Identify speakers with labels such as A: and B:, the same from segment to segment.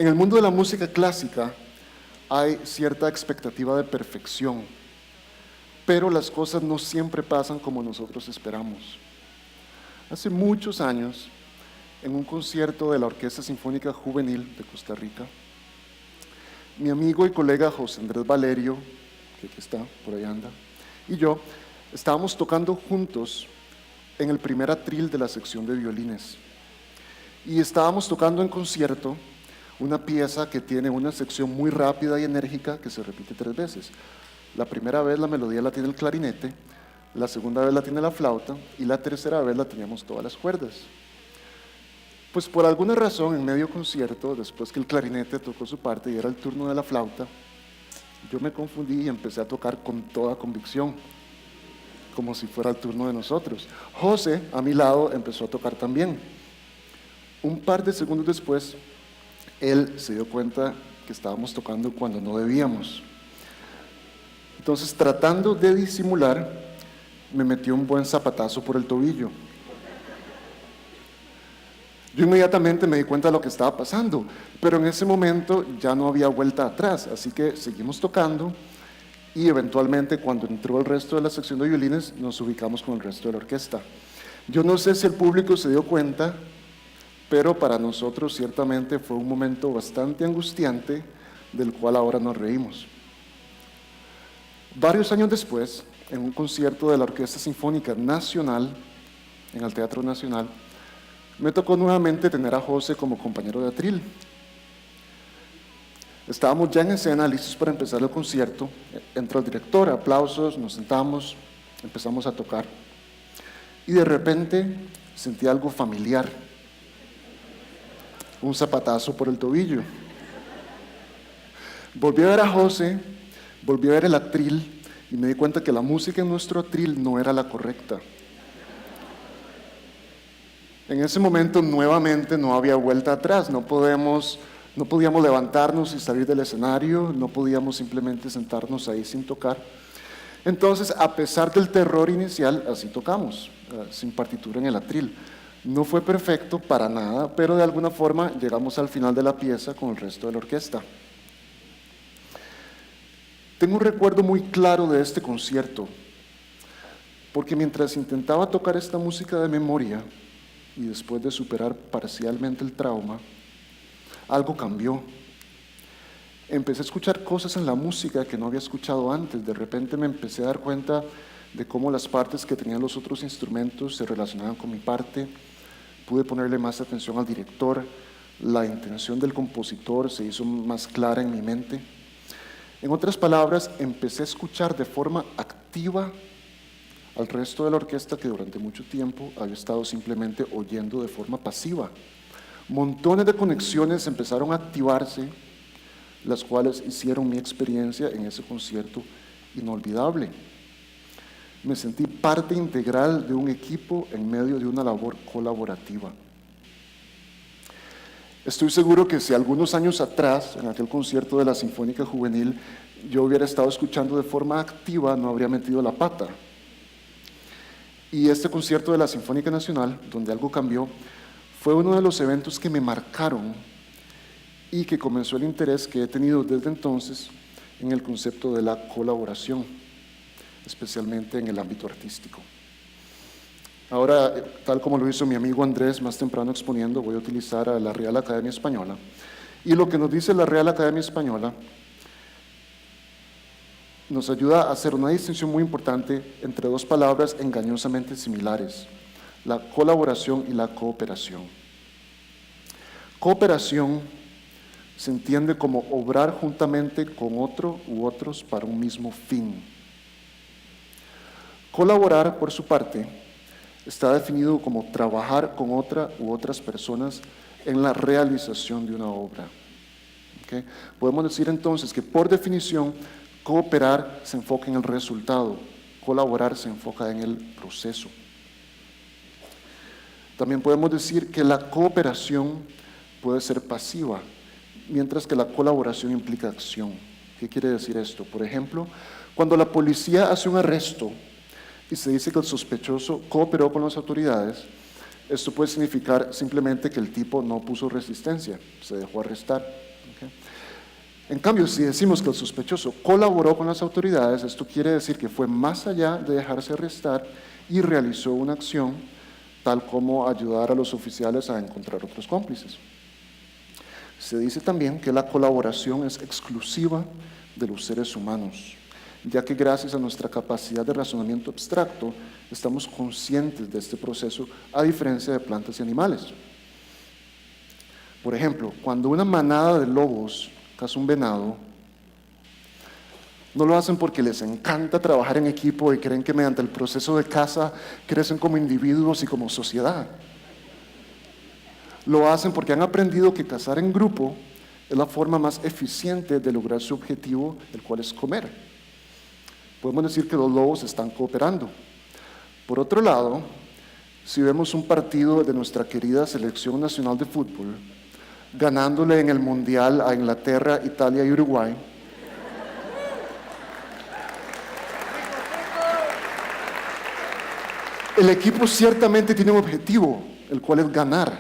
A: En el mundo de la música clásica hay cierta expectativa de perfección, pero las cosas no siempre pasan como nosotros esperamos. Hace muchos años, en un concierto de la Orquesta Sinfónica Juvenil de Costa Rica, mi amigo y colega José Andrés Valerio, que aquí está, por ahí anda, y yo estábamos tocando juntos en el primer atril de la sección de violines. Y estábamos tocando en concierto una pieza que tiene una sección muy rápida y enérgica que se repite 3 veces. La primera vez la melodía la tiene el clarinete, la segunda vez la tiene la flauta y la tercera vez la teníamos todas las cuerdas. Pues por alguna razón, en medio concierto, después que el clarinete tocó su parte y era el turno de la flauta, yo me confundí y empecé a tocar con toda convicción, como si fuera el turno de nosotros. José, a mi lado, empezó a tocar también. Un par de segundos después, él se dio cuenta que estábamos tocando cuando no debíamos. Entonces, tratando de disimular, me metió un buen zapatazo por el tobillo. Yo inmediatamente me di cuenta de lo que estaba pasando, pero en ese momento ya no había vuelta atrás, así que seguimos tocando y eventualmente cuando entró el resto de la sección de violines nos ubicamos con el resto de la orquesta. Yo no sé si el público se dio cuenta, pero para nosotros ciertamente fue un momento bastante angustiante del cual ahora nos reímos. Varios años después, en un concierto de la Orquesta Sinfónica Nacional, en el Teatro Nacional, me tocó nuevamente tener a José como compañero de atril. Estábamos ya en escena, listos para empezar el concierto. Entra el director, aplausos, nos sentamos, empezamos a tocar. Y de repente sentí algo familiar. Un zapatazo por el tobillo. Volví a ver a José, volví a ver el atril y me di cuenta que la música en nuestro atril no era la correcta. En ese momento nuevamente no había vuelta atrás, no podíamos levantarnos y salir del escenario, no podíamos simplemente sentarnos ahí sin tocar. Entonces, a pesar del terror inicial, así tocamos, sin partitura en el atril. No fue perfecto para nada, pero de alguna forma llegamos al final de la pieza con el resto de la orquesta. Tengo un recuerdo muy claro de este concierto, porque mientras intentaba tocar esta música de memoria y después de superar parcialmente el trauma, algo cambió. Empecé a escuchar cosas en la música que no había escuchado antes. De repente me empecé a dar cuenta de cómo las partes que tenían los otros instrumentos se relacionaban con mi parte. Pude ponerle más atención al director, la intención del compositor se hizo más clara en mi mente. En otras palabras, empecé a escuchar de forma activa al resto de la orquesta que durante mucho tiempo había estado simplemente oyendo de forma pasiva. Montones de conexiones empezaron a activarse, las cuales hicieron mi experiencia en ese concierto inolvidable. Me sentí parte integral de un equipo en medio de una labor colaborativa. Estoy seguro que si algunos años atrás, en aquel concierto de la Sinfónica Juvenil, yo hubiera estado escuchando de forma activa, no habría metido la pata. Y este concierto de la Sinfónica Nacional, donde algo cambió, fue uno de los eventos que me marcaron y que comenzó el interés que he tenido desde entonces en el concepto de la colaboración, especialmente en el ámbito artístico. Ahora, tal como lo hizo mi amigo Andrés más temprano exponiendo, voy a utilizar a la Real Academia Española. Y lo que nos dice la Real Academia Española nos ayuda a hacer una distinción muy importante entre dos palabras engañosamente similares: la colaboración y la cooperación. Cooperación se entiende como obrar juntamente con otro u otros para un mismo fin. Colaborar, por su parte, está definido como trabajar con otra u otras personas en la realización de una obra. ¿Okay? Podemos decir entonces que, por definición, cooperar se enfoca en el resultado, colaborar se enfoca en el proceso. También podemos decir que la cooperación puede ser pasiva, mientras que la colaboración implica acción. ¿Qué quiere decir esto? Por ejemplo, cuando la policía hace un arresto y se dice que el sospechoso cooperó con las autoridades, esto puede significar simplemente que el tipo no puso resistencia, se dejó arrestar. ¿Ok? En cambio, si decimos que el sospechoso colaboró con las autoridades, esto quiere decir que fue más allá de dejarse arrestar y realizó una acción tal como ayudar a los oficiales a encontrar otros cómplices. Se dice también que la colaboración es exclusiva de los seres humanos, ya que gracias a nuestra capacidad de razonamiento abstracto estamos conscientes de este proceso a diferencia de plantas y animales. Por ejemplo, cuando una manada de lobos caza un venado, no lo hacen porque les encanta trabajar en equipo y creen que mediante el proceso de caza crecen como individuos y como sociedad. Lo hacen porque han aprendido que cazar en grupo es la forma más eficiente de lograr su objetivo, el cual es comer. Podemos decir que los lobos están cooperando. Por otro lado, si vemos un partido de nuestra querida Selección Nacional de Fútbol, ganándole en el Mundial a Inglaterra, Italia y Uruguay, el equipo ciertamente tiene un objetivo, el cual es ganar.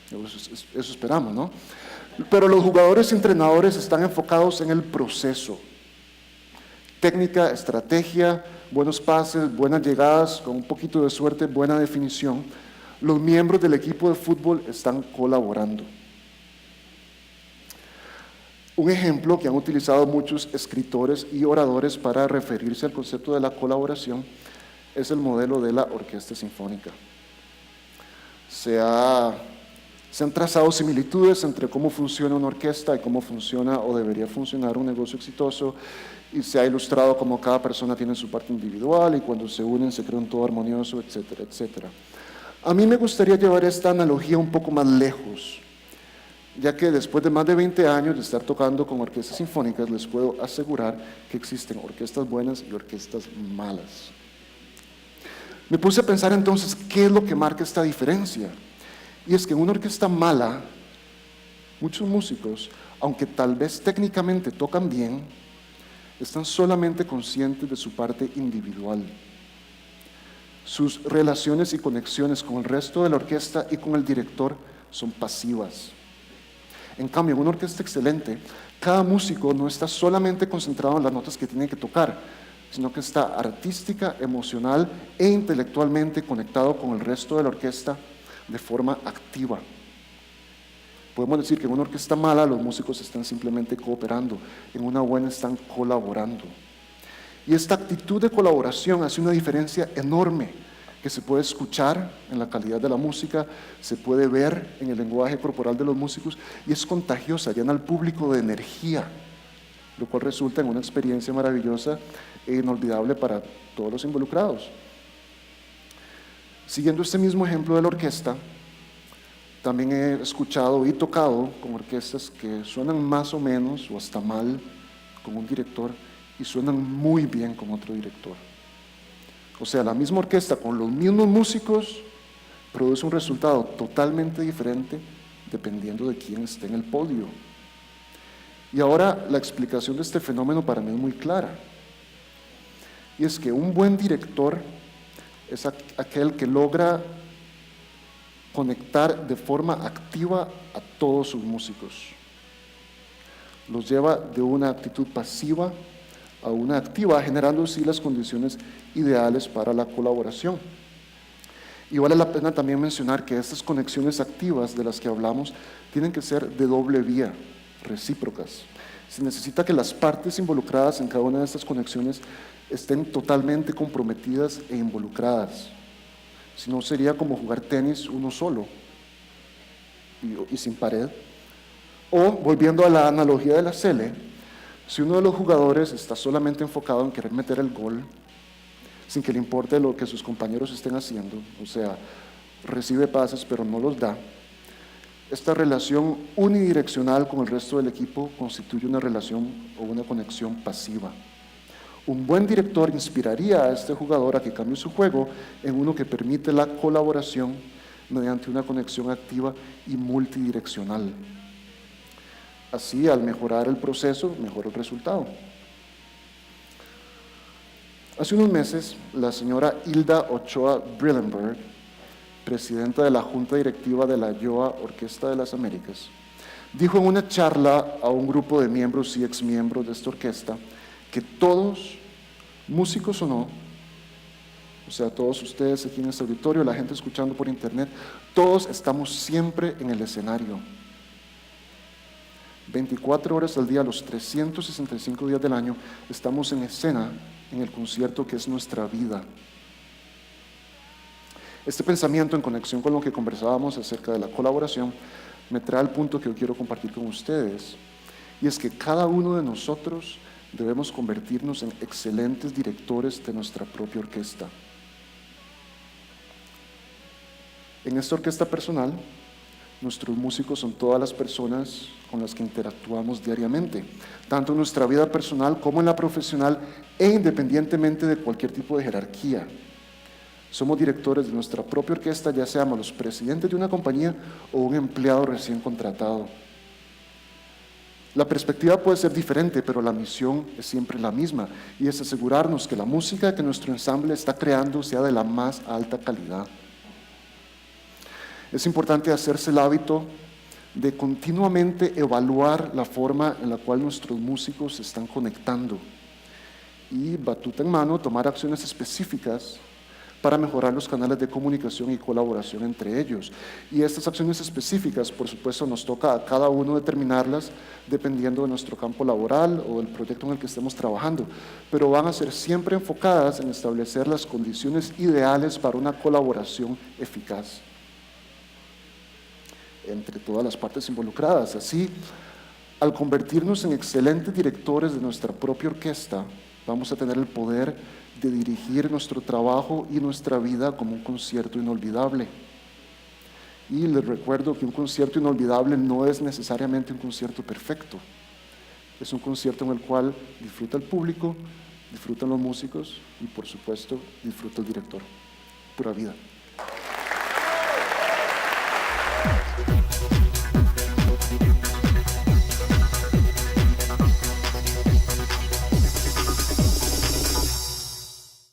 A: Eso esperamos, ¿no? Pero los jugadores y entrenadores están enfocados en el proceso. Técnica, estrategia, buenos pases, buenas llegadas, con un poquito de suerte, buena definición. Los miembros del equipo de fútbol están colaborando. Un ejemplo que han utilizado muchos escritores y oradores para referirse al concepto de la colaboración es el modelo de la orquesta sinfónica. Se han trazado similitudes entre cómo funciona una orquesta y cómo funciona o debería funcionar un negocio exitoso, y se ha ilustrado cómo cada persona tiene su parte individual y cuando se unen se crea un todo armonioso, etcétera, etcétera. A mí me gustaría llevar esta analogía un poco más lejos, ya que después de más de 20 años de estar tocando con orquestas sinfónicas, les puedo asegurar que existen orquestas buenas y orquestas malas. Me puse a pensar entonces, ¿qué es lo que marca esta diferencia? Y es que en una orquesta mala, muchos músicos, aunque tal vez técnicamente tocan bien, están solamente conscientes de su parte individual. Sus relaciones y conexiones con el resto de la orquesta y con el director son pasivas. En cambio, en una orquesta excelente, cada músico no está solamente concentrado en las notas que tiene que tocar, sino que está artística, emocional e intelectualmente conectado con el resto de la orquesta de forma activa. Podemos decir que en una orquesta mala los músicos están simplemente cooperando, en una buena están colaborando. Y esta actitud de colaboración hace una diferencia enorme que se puede escuchar en la calidad de la música, se puede ver en el lenguaje corporal de los músicos y es contagiosa, llena al público de energía, lo cual resulta en una experiencia maravillosa e inolvidable para todos los involucrados. Siguiendo este mismo ejemplo de la orquesta, también he escuchado y tocado con orquestas que suenan más o menos o hasta mal con un director y suenan muy bien con otro director. O sea, la misma orquesta con los mismos músicos produce un resultado totalmente diferente dependiendo de quién esté en el podio. Y ahora la explicación de este fenómeno para mí es muy clara. Y es que un buen director es aquel que logra conectar de forma activa a todos sus músicos. Los lleva de una actitud pasiva a una activa, generando así las condiciones ideales para la colaboración. Y vale la pena también mencionar que estas conexiones activas de las que hablamos tienen que ser de doble vía, recíprocas. Se necesita que las partes involucradas en cada una de estas conexiones estén totalmente comprometidas e involucradas. Si no, sería como jugar tenis uno solo y sin pared. O, volviendo a la analogía de la Sele, si uno de los jugadores está solamente enfocado en querer meter el gol, sin que le importe lo que sus compañeros estén haciendo, o sea, recibe pases pero no los da, esta relación unidireccional con el resto del equipo constituye una relación o una conexión pasiva. Un buen director inspiraría a este jugador a que cambie su juego en uno que permite la colaboración mediante una conexión activa y multidireccional. Así, al mejorar el proceso, mejora el resultado. Hace unos meses, la señora Hilda Ochoa Brillenberg, presidenta de la Junta Directiva de la YOA Orquesta de las Américas, dijo en una charla a un grupo de miembros y exmiembros de esta orquesta que todos, músicos o no, o sea, todos ustedes aquí en este auditorio, la gente escuchando por internet, todos estamos siempre en el escenario. 24 horas al día, los 365 días del año, estamos en escena en el concierto que es nuestra vida. Este pensamiento, en conexión con lo que conversábamos acerca de la colaboración, me trae al punto que yo quiero compartir con ustedes, y es que cada uno de nosotros debemos convertirnos en excelentes directores de nuestra propia orquesta. En esta orquesta personal, nuestros músicos son todas las personas con las que interactuamos diariamente, tanto en nuestra vida personal como en la profesional e independientemente de cualquier tipo de jerarquía. Somos directores de nuestra propia orquesta, ya seamos los presidentes de una compañía o un empleado recién contratado. La perspectiva puede ser diferente, pero la misión es siempre la misma, y es asegurarnos que la música que nuestro ensamble está creando sea de la más alta calidad. Es importante hacerse el hábito de continuamente evaluar la forma en la cual nuestros músicos se están conectando y, batuta en mano, tomar acciones específicas para mejorar los canales de comunicación y colaboración entre ellos. Y estas acciones específicas, por supuesto, nos toca a cada uno determinarlas dependiendo de nuestro campo laboral o del proyecto en el que estemos trabajando, pero van a ser siempre enfocadas en establecer las condiciones ideales para una colaboración eficaz entre todas las partes involucradas. Así, al convertirnos en excelentes directores de nuestra propia orquesta, vamos a tener el poder de dirigir nuestro trabajo y nuestra vida como un concierto inolvidable. Y les recuerdo que un concierto inolvidable no es necesariamente un concierto perfecto. Es un concierto en el cual disfruta el público, disfrutan los músicos y, por supuesto, disfruta el director. Pura vida.